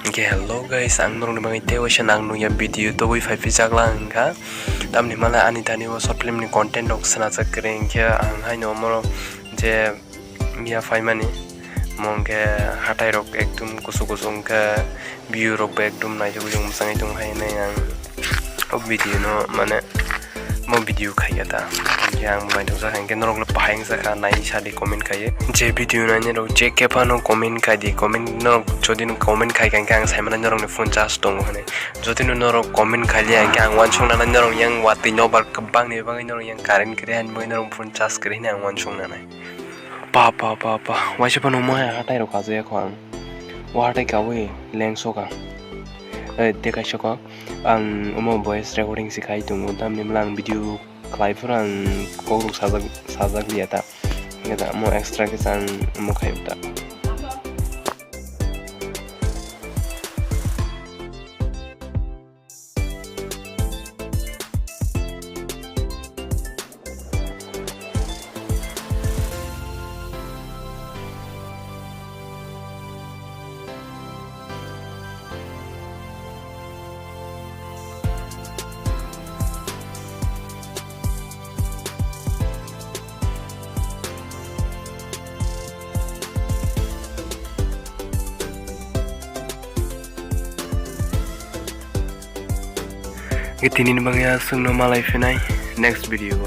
Okay, hello guys, ang nung mga ite was nang nung ya video to wi 5 jak lang ka. Tamni mala ani tani was short film ni content dok sana sak kring kya ang hai no mo je mia fai mani mongke hatai rok ekdum kusung ka view rok ekdum nai jung sangai tung hai na yang video no mane mo video khaya ta yang mai dong sa hangke norok le pahang sa ka nai sadi comment khaye je video na ne rok je ke pano comment khai di comment no jodi no comment khai kang kang sai mana norok ne phone charge tong hane jodi no norok comment khali ang kang wan chung na norok yang wati no bar kabang ne bang norok yang current kre han mo norok phone charge kre ne ang wan chung na nai pa wai se pano mo hatai rok ka je khang wa hatai ka we leng so ka dekai soko ang voice recording sikai tungu dam nimlang video clip ran koruk sajak liata ngada mo extra kisan mo khayta Getinin bang ya sung no malai finai next video.